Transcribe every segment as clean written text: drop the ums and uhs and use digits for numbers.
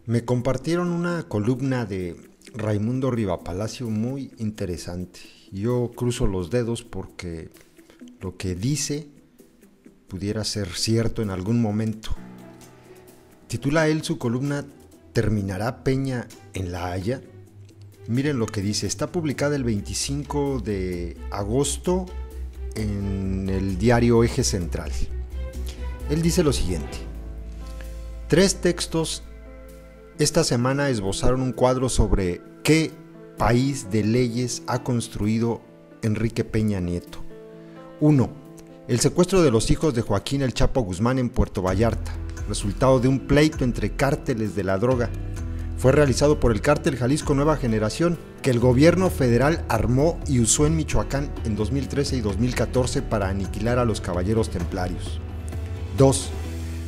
Me compartieron una columna de Raimundo Rivapalacio muy interesante. Yo cruzo los dedos porque lo que dice pudiera ser cierto en algún momento. Titula él su columna ¿Terminará Peña en La Haya? Miren lo que dice. Está publicada el 25 de agosto en el diario Eje Central. Él dice lo siguiente: 3 textos esta semana esbozaron un cuadro sobre qué país de leyes ha construido Enrique Peña Nieto. 1. El secuestro de los hijos de Joaquín El Chapo Guzmán en Puerto Vallarta, resultado de un pleito entre cárteles de la droga. Fue realizado por el cártel Jalisco Nueva Generación, que el gobierno federal armó y usó en Michoacán en 2013 y 2014 para aniquilar a los caballeros templarios. 2.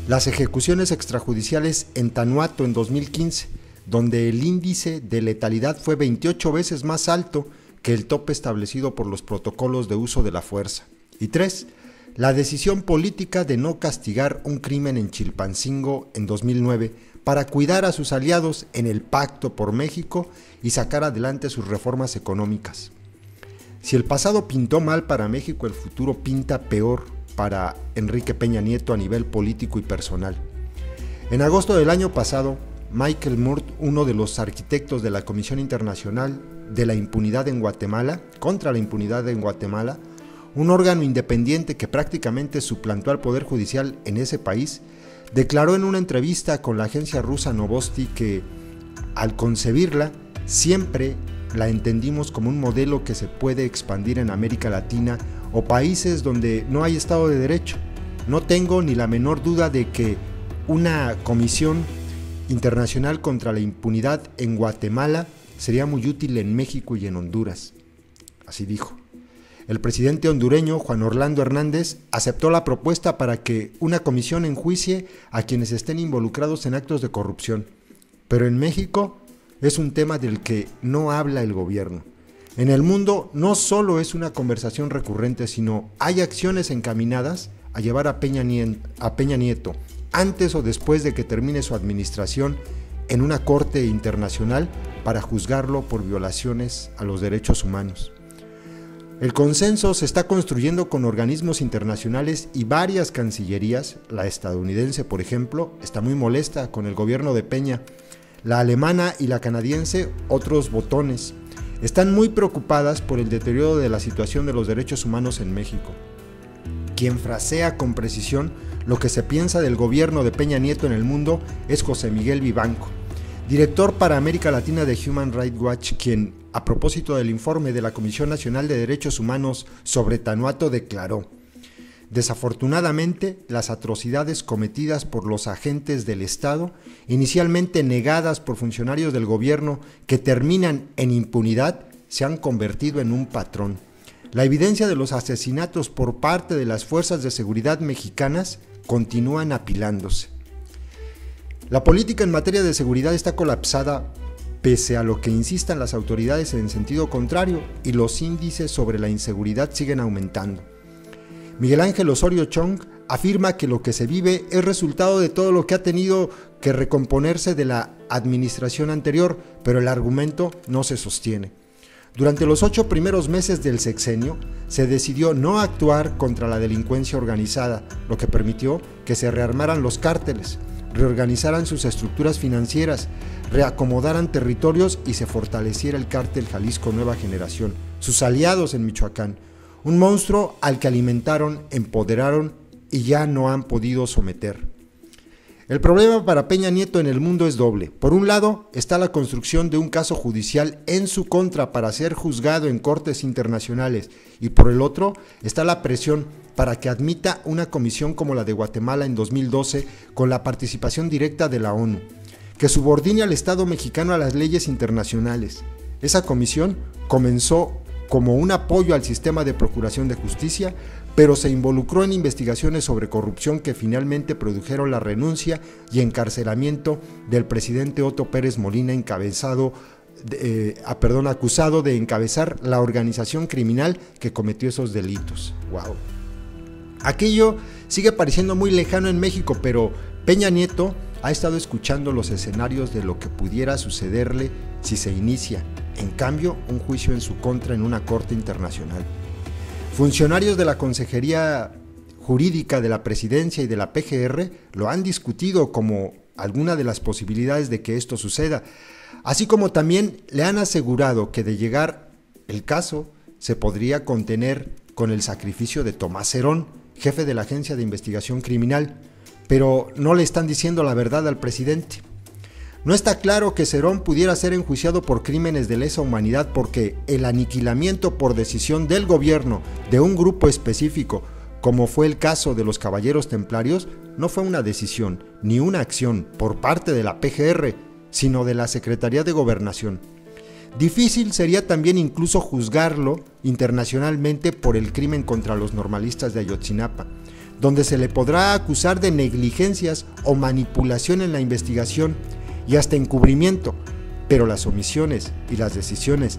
Las ejecuciones extrajudiciales en Tanato en 2015, donde el índice de letalidad fue 28 veces más alto que el tope establecido por los protocolos de uso de la fuerza. Y 3. La decisión política de no castigar un crimen en Chilpancingo en 2009 para cuidar a sus aliados en el Pacto por México y sacar adelante sus reformas económicas. Si el pasado pintó mal para México, el futuro pinta peor para Enrique Peña Nieto a nivel político y personal. En agosto del año pasado, Michael Murt, uno de los arquitectos de la Comisión Internacional de la Impunidad en Guatemala, contra la impunidad en Guatemala, un órgano independiente que prácticamente suplantó al Poder Judicial en ese país, declaró en una entrevista con la agencia rusa Novosti que, al concebirla, siempre la entendimos como un modelo que se puede expandir en América Latina o países donde no hay Estado de Derecho. No tengo ni la menor duda de que una comisión internacional contra la impunidad en Guatemala sería muy útil en México y en Honduras. Así dijo. El presidente hondureño, Juan Orlando Hernández, aceptó la propuesta para que una comisión enjuicie a quienes estén involucrados en actos de corrupción. Pero en México es un tema del que no habla el gobierno. En el mundo no solo es una conversación recurrente, sino hay acciones encaminadas a llevar a Peña Nieto, antes o después de que termine su administración, en una corte internacional para juzgarlo por violaciones a los derechos humanos. El consenso se está construyendo con organismos internacionales y varias cancillerías. La estadounidense, por ejemplo, está muy molesta con el gobierno de Peña. La alemana y la canadiense, otros botones. Están muy preocupadas por el deterioro de la situación de los derechos humanos en México. Quien frasea con precisión lo que se piensa del gobierno de Peña Nieto en el mundo es José Miguel Vivanco, director para América Latina de Human Rights Watch, quien, a propósito del informe de la Comisión Nacional de Derechos Humanos sobre Tanato, declaró: desafortunadamente, las atrocidades cometidas por los agentes del Estado, inicialmente negadas por funcionarios del gobierno que terminan en impunidad, se han convertido en un patrón. La evidencia de los asesinatos por parte de las fuerzas de seguridad mexicanas continúan apilándose. La política en materia de seguridad está colapsada pese a lo que insistan las autoridades en sentido contrario, y los índices sobre la inseguridad siguen aumentando. Miguel Ángel Osorio Chong afirma que lo que se vive es resultado de todo lo que ha tenido que recomponerse de la administración anterior, pero el argumento no se sostiene. Durante los 8 primeros meses del sexenio, se decidió no actuar contra la delincuencia organizada, lo que permitió que se rearmaran los cárteles, reorganizaran sus estructuras financieras, reacomodaran territorios y se fortaleciera el cártel Jalisco Nueva Generación, sus aliados en Michoacán, un monstruo al que alimentaron, empoderaron y ya no han podido someter. El problema para Peña Nieto en el mundo es doble. Por un lado está la construcción de un caso judicial en su contra para ser juzgado en cortes internacionales, y por el otro está la presión para que admita una comisión como la de Guatemala en 2012 con la participación directa de la ONU, que subordine al Estado mexicano a las leyes internacionales. Esa comisión comenzó como un apoyo al sistema de procuración de justicia, pero se involucró en investigaciones sobre corrupción que finalmente produjeron la renuncia y encarcelamiento del presidente Otto Pérez Molina, acusado de encabezar la organización criminal que cometió esos delitos. ¡Wow! Aquello sigue pareciendo muy lejano en México, pero Peña Nieto ha estado escuchando los escenarios de lo que pudiera sucederle si se inicia, en cambio, un juicio en su contra en una corte internacional. Funcionarios de la Consejería Jurídica de la Presidencia y de la PGR lo han discutido como alguna de las posibilidades de que esto suceda, así como también le han asegurado que de llegar el caso se podría contener con el sacrificio de Tomás Herón, jefe de la Agencia de Investigación Criminal, pero no le están diciendo la verdad al presidente. No está claro que Cerón pudiera ser enjuiciado por crímenes de lesa humanidad porque el aniquilamiento por decisión del gobierno de un grupo específico, como fue el caso de los Caballeros Templarios, no fue una decisión ni una acción por parte de la PGR, sino de la Secretaría de Gobernación. Difícil sería también incluso juzgarlo internacionalmente por el crimen contra los normalistas de Ayotzinapa, donde se le podrá acusar de negligencias o manipulación en la investigación y hasta encubrimiento, pero las omisiones y las decisiones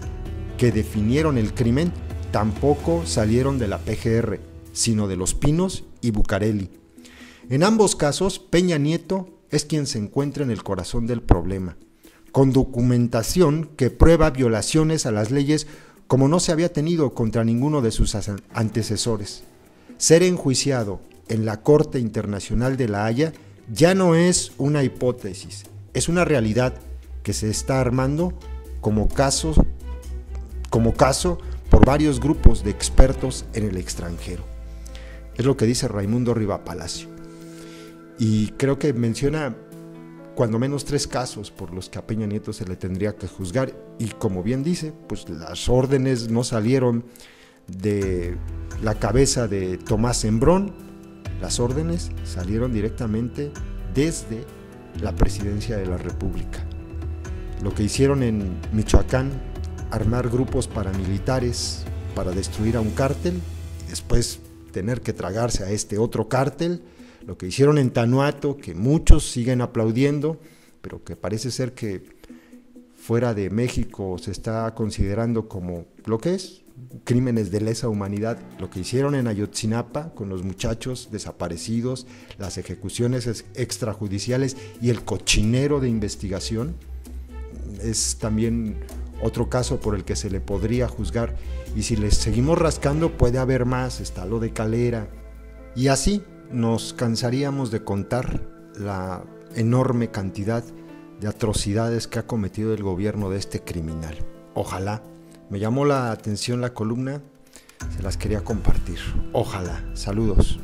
que definieron el crimen tampoco salieron de la PGR, sino de Los Pinos y Bucareli. En ambos casos, Peña Nieto es quien se encuentra en el corazón del problema, con documentación que prueba violaciones a las leyes como no se había tenido contra ninguno de sus antecesores. Ser enjuiciado en la Corte Internacional de La Haya ya no es una hipótesis, es una realidad que se está armando como caso por varios grupos de expertos en el extranjero. Es lo que dice Raimundo Riva Palacio. Y creo que menciona cuando menos 3 casos por los que a Peña Nieto se le tendría que juzgar. Y como bien dice, pues las órdenes no salieron de la cabeza de Tomás Embrón, las órdenes salieron directamente desde la Presidencia de la República. Lo que hicieron en Michoacán, armar grupos paramilitares para destruir a un cártel y después tener que tragarse a este otro cártel, lo que hicieron en Tanuato, que muchos siguen aplaudiendo, pero que parece ser que fuera de México se está considerando como lo que es, crímenes de lesa humanidad, lo que hicieron en Ayotzinapa con los muchachos desaparecidos, las ejecuciones extrajudiciales y el cochinero de investigación, es también otro caso por el que se le podría juzgar. Y si les seguimos rascando puede haber más, está lo de Calera, y así nos cansaríamos de contar la enorme cantidad de atrocidades que ha cometido el gobierno de este criminal. Ojalá. Me llamó la atención la columna, se las quería compartir. Ojalá. Saludos.